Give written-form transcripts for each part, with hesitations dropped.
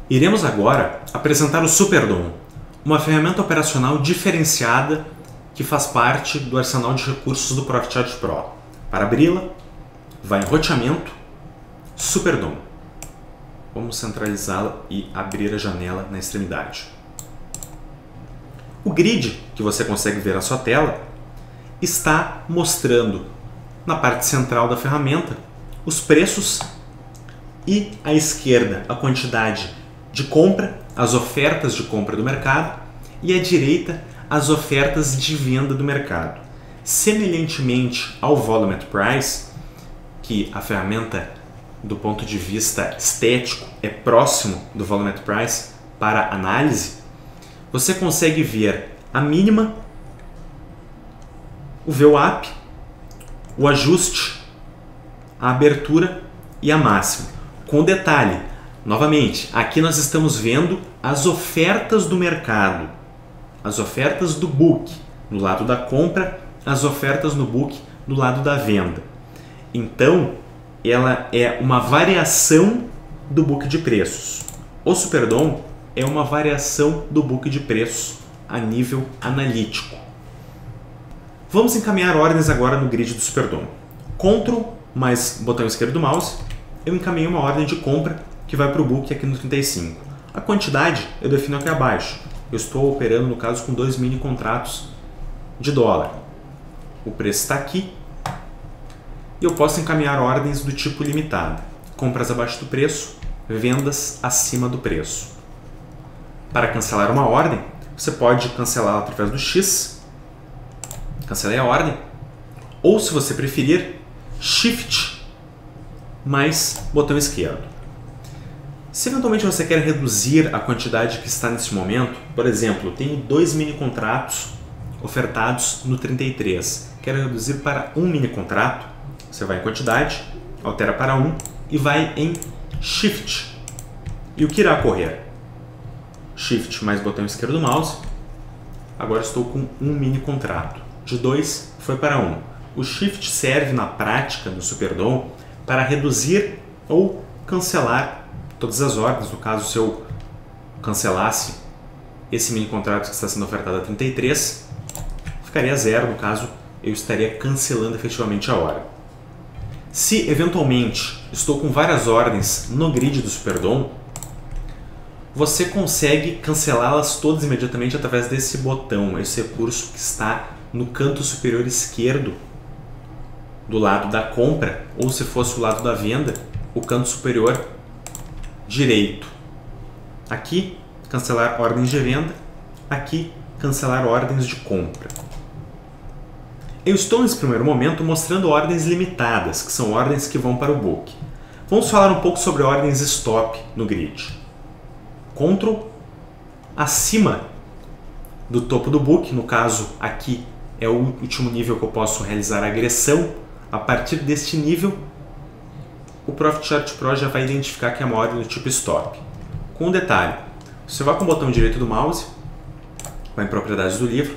Iremos agora apresentar o SuperDOM, uma ferramenta operacional diferenciada que faz parte do arsenal de recursos do ProfitChart Pro. Para abri-la, vá em Roteamento, SuperDOM. Vamos centralizá-la e abrir a janela na extremidade. O grid que você consegue ver na sua tela está mostrando na parte central da ferramenta os preços e à esquerda a quantidade de compra, as ofertas de compra do mercado, e à direita as ofertas de venda do mercado. Semelhantemente ao Volume at Price, que a ferramenta do ponto de vista estético é próximo do Volume at Price para análise, você consegue ver a mínima, o VWAP, o ajuste, a abertura e a máxima. Com detalhe, novamente, aqui nós estamos vendo as ofertas do mercado, as ofertas do book do lado da compra, as ofertas no book do lado da venda. Então, ela é uma variação do book de preços. O SuperDOM é uma variação do book de preços a nível analítico. Vamos encaminhar ordens agora no grid do SuperDOM. Ctrl mais botão esquerdo do mouse, eu encaminhei uma ordem de compra que vai para o book aqui no 35. A quantidade eu defino aqui abaixo. Eu estou operando, no caso, com 2 mini contratos de dólar. O preço está aqui. E eu posso encaminhar ordens do tipo limitada. Compras abaixo do preço, vendas acima do preço. Para cancelar uma ordem, você pode cancelá-la através do X. Cancelei a ordem. Ou, se você preferir, Shift mais botão esquerdo. Se eventualmente você quer reduzir a quantidade que está nesse momento, por exemplo, eu tenho 2 mini contratos ofertados no 33. Quero reduzir para um mini contrato. Você vai em quantidade, altera para 1 e vai em Shift. E o que irá ocorrer? Shift mais botão esquerdo do mouse. Agora estou com um mini contrato. De 2 foi para 1. O Shift serve na prática do SuperDOM para reduzir ou cancelar todas as ordens. No caso, se eu cancelasse esse mini contrato que está sendo ofertado a 33, ficaria 0. No caso, eu estaria cancelando efetivamente a ordem. Se eventualmente estou com várias ordens no grid do SuperDOM, você consegue cancelá-las todas imediatamente através desse botão, esse recurso que está no canto superior esquerdo do lado da compra, ou se fosse o lado da venda, o canto superior direito. Aqui, cancelar ordens de venda, aqui, cancelar ordens de compra. Eu estou nesse primeiro momento mostrando ordens limitadas, que são ordens que vão para o book. Vamos falar um pouco sobre ordens stop no grid. Ctrl acima do topo do book, no caso aqui é o último nível que eu posso realizar a agressão. A partir deste nível, o ProfitChart Pro já vai identificar que é uma ordem do tipo stop. Com um detalhe, você vai com o botão direito do mouse, vai em propriedades do livro,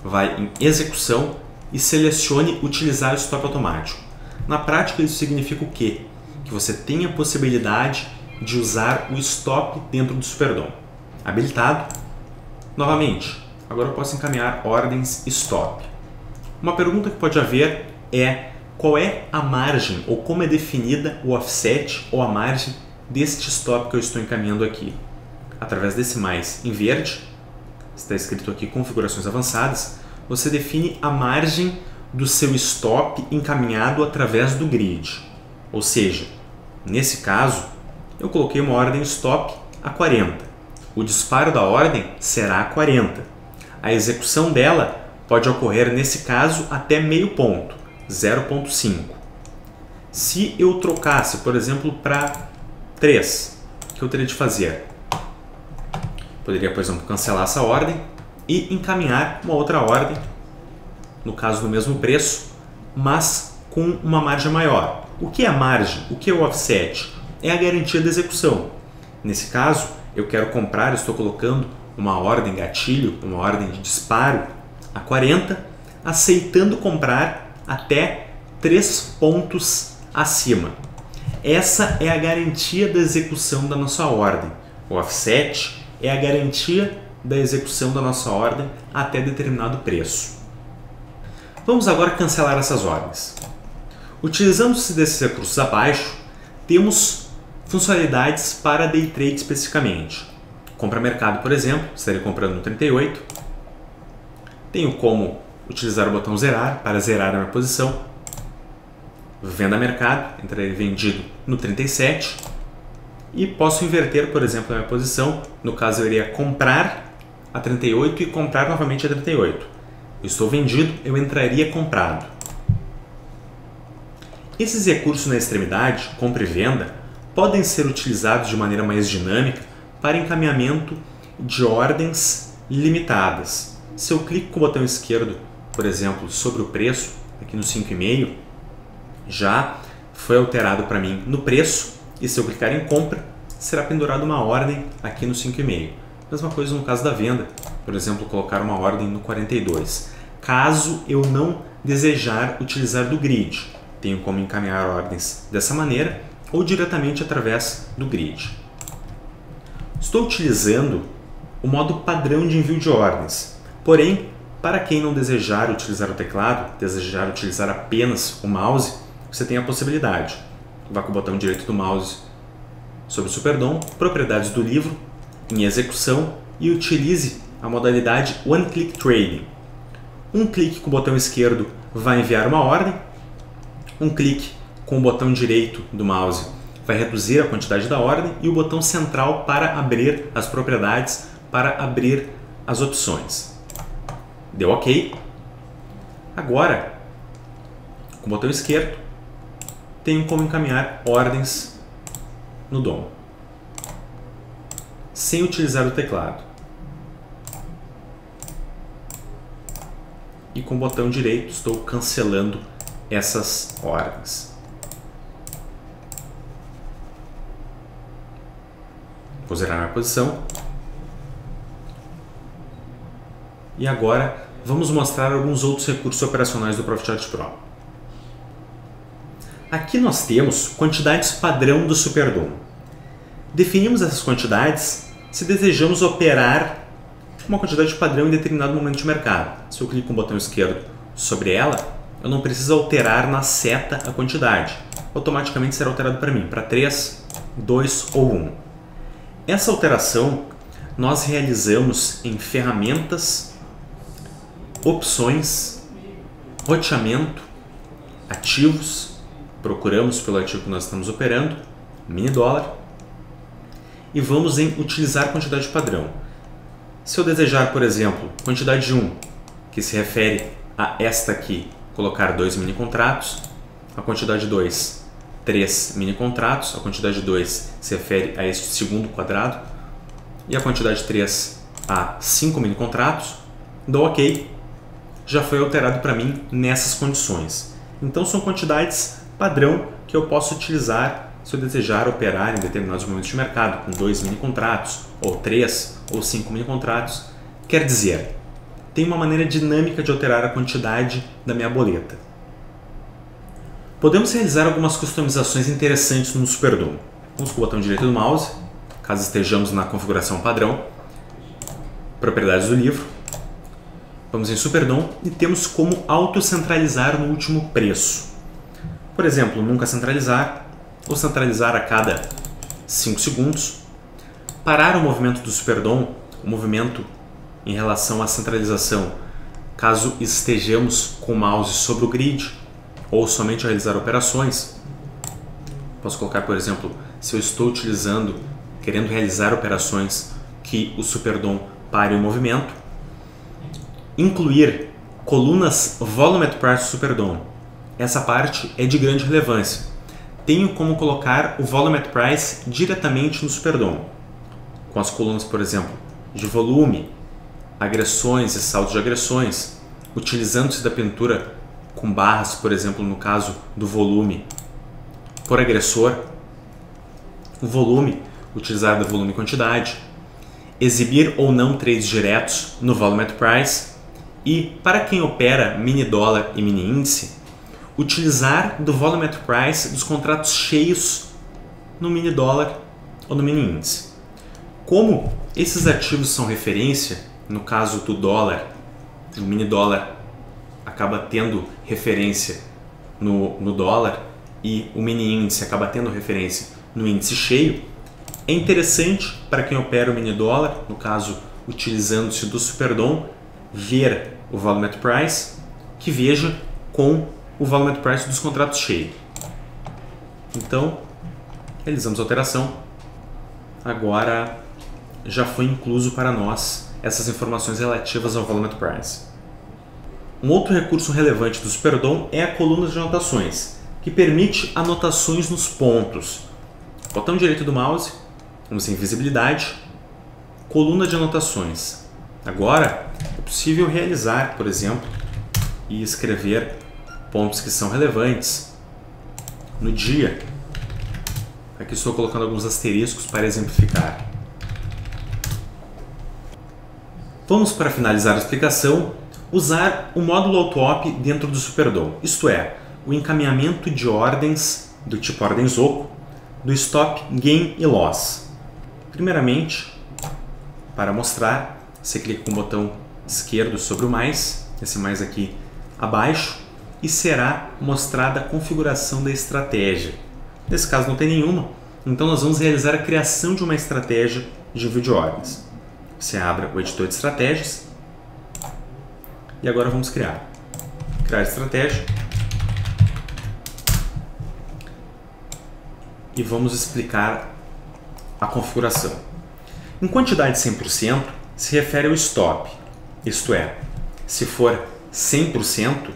vai em execução e selecione utilizar o stop automático. Na prática, isso significa o quê? Que você tem a possibilidade de usar o stop dentro do SuperDOM. Habilitado. Novamente, agora eu posso encaminhar ordens stop. Uma pergunta que pode haver é: qual é a margem ou como é definida o offset ou a margem deste stop que eu estou encaminhando aqui? Através desse mais em verde, está escrito aqui configurações avançadas, você define a margem do seu stop encaminhado através do grid. Ou seja, nesse caso, eu coloquei uma ordem stop a 40. O disparo da ordem será a 40. A execução dela pode ocorrer, nesse caso, até meio ponto, 0,5. Se eu trocasse, por exemplo, para 3, o que eu teria de fazer? Poderia, por exemplo, cancelar essa ordem e encaminhar uma outra ordem, no caso do mesmo preço, mas com uma margem maior. O que é a margem? O que é o offset? É a garantia da execução. Nesse caso, eu quero comprar, estou colocando uma ordem gatilho, uma ordem de disparo a 40, aceitando comprar até 3 pontos acima. Essa é a garantia da execução da nossa ordem. O offset é a garantia da execução da nossa ordem até determinado preço. Vamos agora cancelar essas ordens. Utilizando-se desses recursos abaixo, temos funcionalidades para day trade especificamente. Compra mercado, por exemplo, estarei comprando no 38. Tenho como utilizar o botão zerar para zerar a minha posição. Venda mercado, entrarei vendido no 37. E posso inverter, por exemplo, a minha posição. No caso, eu iria comprar a 38 e comprar novamente a 38. Eu estou vendido, eu entraria comprado. Esses recursos na extremidade, compra e venda, podem ser utilizados de maneira mais dinâmica para encaminhamento de ordens limitadas. Se eu clico com o botão esquerdo, por exemplo, sobre o preço, aqui no 5,5, já foi alterado para mim no preço, e se eu clicar em compra, será pendurada uma ordem aqui no 5,5. Mesma coisa no caso da venda, por exemplo, colocar uma ordem no 42. Caso eu não desejar utilizar do grid, tenho como encaminhar ordens dessa maneira ou diretamente através do grid. Estou utilizando o modo padrão de envio de ordens, porém, para quem não desejar utilizar o teclado, desejar utilizar apenas o mouse, você tem a possibilidade. Vá com o botão direito do mouse sobre o Superdom, propriedades do livro, em execução e utilize a modalidade One Click Trading. Um clique com o botão esquerdo vai enviar uma ordem, um clique com o botão direito do mouse vai reduzir a quantidade da ordem e o botão central para abrir as propriedades, para abrir as opções. Deu OK. Agora, com o botão esquerdo, tenho como encaminhar ordens no DOM, sem utilizar o teclado. E com o botão direito estou cancelando essas ordens. Vou zerar a posição. E agora vamos mostrar alguns outros recursos operacionais do ProfitChart Pro. Aqui nós temos quantidades padrão do Superdom. Definimos essas quantidades se desejamos operar uma quantidade padrão em determinado momento de mercado. Se eu clico com o botão esquerdo sobre ela, eu não preciso alterar na seta a quantidade. Automaticamente será alterado para mim, para 3, 2 ou 1. Essa alteração nós realizamos em ferramentas, opções, roteamento, ativos, procuramos pelo ativo que nós estamos operando, mini dólar, e vamos em utilizar quantidade padrão. Se eu desejar, por exemplo, quantidade 1, que se refere a esta aqui, colocar 2 mini contratos, a quantidade 2, 3 mini contratos, a quantidade 2 se refere a este segundo quadrado, e a quantidade 3 a 5 mini contratos, dou OK, já foi alterado para mim nessas condições. Então são quantidades padrão que eu posso utilizar se eu desejar operar em determinados momentos de mercado, com 2 mini contratos, ou 3 ou 5 mini contratos. Quer dizer, tem uma maneira dinâmica de alterar a quantidade da minha boleta. Podemos realizar algumas customizações interessantes no Superdom. Vamos com o botão direito do mouse, caso estejamos na configuração padrão, propriedades do livro, vamos em Superdom e temos como auto-centralizar no último preço. Por exemplo, nunca centralizar, ou centralizar a cada 5 segundos. Parar o movimento do Superdom, o movimento em relação à centralização, caso estejamos com o mouse sobre o grid, ou somente a realizar operações. Posso colocar, por exemplo, se eu estou querendo realizar operações que o Superdom pare o movimento. Incluir colunas Volume at Price do Superdom. Essa parte é de grande relevância. Tenho como colocar o Volume at Price diretamente no Superdom, com as colunas, por exemplo, de volume, agressões e saldos de agressões, utilizando-se da pintura com barras, por exemplo, no caso do volume por agressor, o volume, utilizar do volume e quantidade, exibir ou não trades diretos no Volume at Price e, para quem opera mini dólar e mini índice, utilizar do Volume at Price dos contratos cheios no mini dólar ou no mini índice. Como esses ativos são referência, no caso do dólar, o mini dólar acaba tendo referência no dólar e o mini índice acaba tendo referência no índice cheio, é interessante para quem opera o mini dólar, no caso utilizando-se do Superdom, ver o volume at price, que veja com o volume at price dos contratos cheios. Então, realizamos a alteração. Agora já foi incluso para nós essas informações relativas ao volume at price. Um outro recurso relevante do Superdom é a coluna de anotações, que permite anotações nos pontos. Botão direito do mouse, vamos em visibilidade, coluna de anotações. Agora é possível realizar, por exemplo, e escrever pontos que são relevantes no dia. Aqui estou colocando alguns asteriscos para exemplificar. Vamos, para finalizar a explicação, usar o módulo AutoOp dentro do Superdom, isto é, o encaminhamento de ordens do tipo ordens oco, do stop, gain e loss. Primeiramente, para mostrar, você clica com o botão esquerdo sobre o mais, esse mais aqui abaixo, e será mostrada a configuração da estratégia. Nesse caso não tem nenhuma, então nós vamos realizar a criação de uma estratégia de envio de ordens. Você abre o editor de estratégias e agora vamos criar estratégia e vamos explicar a configuração. Em quantidade 100% se refere ao stop, isto é, se for 100%,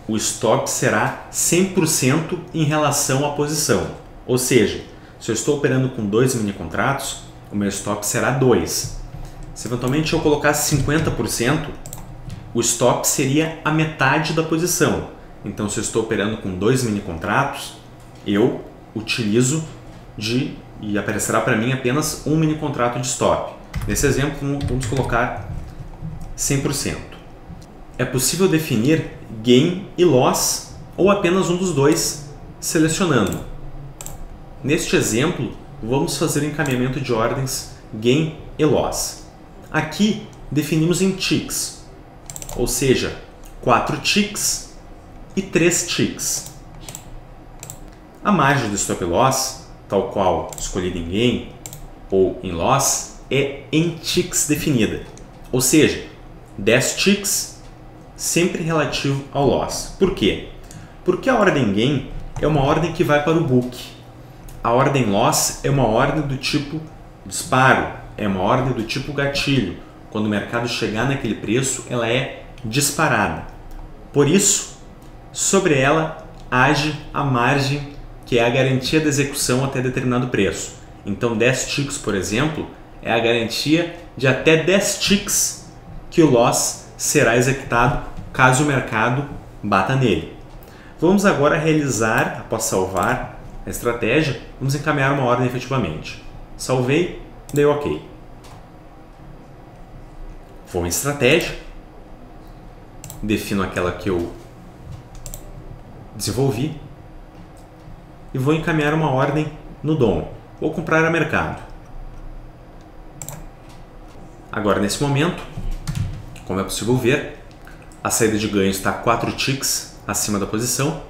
o stop será 100% em relação à posição. Ou seja, se eu estou operando com 2 mini contratos, o meu stop será 2. Se eventualmente eu colocasse 50%, o stop seria a metade da posição. Então, se eu estou operando com 2 mini contratos, eu utilizo e aparecerá para mim apenas um mini contrato de stop. Nesse exemplo, vamos colocar 100%. É possível definir gain e loss ou apenas um dos dois, selecionando. Neste exemplo, vamos fazer o encaminhamento de ordens gain e loss. Aqui definimos em ticks, ou seja, 4 ticks e 3 ticks. A margem do stop loss, tal qual escolhida em gain ou em loss, é em ticks definida, ou seja, 10 ticks sempre relativo ao loss. Por quê? Porque a ordem gain é uma ordem que vai para o book. A ordem loss é uma ordem do tipo disparo, é uma ordem do tipo gatilho. Quando o mercado chegar naquele preço, ela é disparada. Por isso, sobre ela age a margem, que é a garantia da execução até determinado preço. Então 10 ticks, por exemplo, é a garantia de até 10 ticks que o loss será executado caso o mercado bata nele. Vamos agora realizar, após salvar a estratégia, vamos encaminhar uma ordem efetivamente. Salvei, dei OK. Vou em estratégia, defino aquela que eu desenvolvi e vou encaminhar uma ordem no DOM. Vou comprar a mercado. Agora, nesse momento, como é possível ver, a saída de ganho está 4 ticks acima da posição,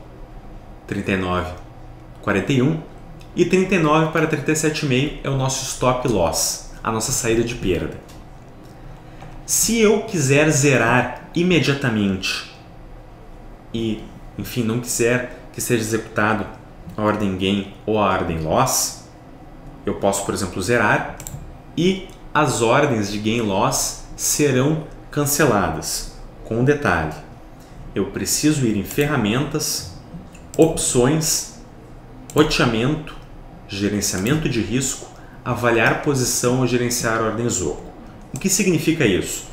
39,41, e 39 para 37,5 é o nosso stop loss, a nossa saída de perda. Se eu quiser zerar imediatamente e, enfim, não quiser que seja executado a ordem gain ou a ordem loss, eu posso, por exemplo, zerar e as ordens de gain loss serão canceladas. Com um detalhe, eu preciso ir em ferramentas, opções, roteamento, gerenciamento de risco, avaliar posição ou gerenciar ordens oco. O que significa isso?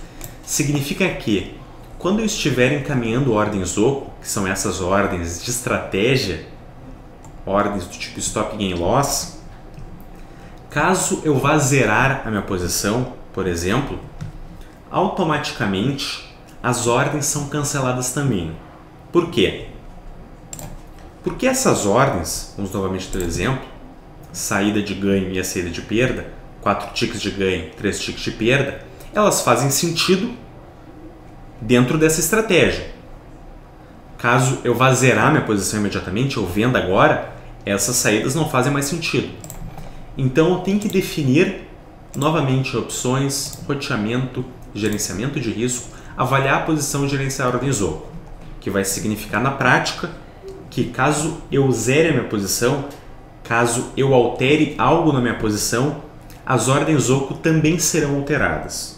Significa que quando eu estiver encaminhando ordens oco, que são essas ordens de estratégia, ordens do tipo stop gain loss, caso eu vá zerar a minha posição, por exemplo, automaticamente as ordens são canceladas também. Por quê? Porque essas ordens, vamos novamente ter o exemplo, saída de ganho e a saída de perda, 4 ticks de ganho, 3 ticks de perda, elas fazem sentido dentro dessa estratégia. Caso eu vá zerar minha posição imediatamente, eu venda agora, essas saídas não fazem mais sentido. Então eu tenho que definir novamente opções, roteamento, gerenciamento de risco, avaliar a posição e gerenciar ordens OCO, que vai significar na prática que caso eu zere a minha posição, caso eu altere algo na minha posição, as ordens OCO também serão alteradas.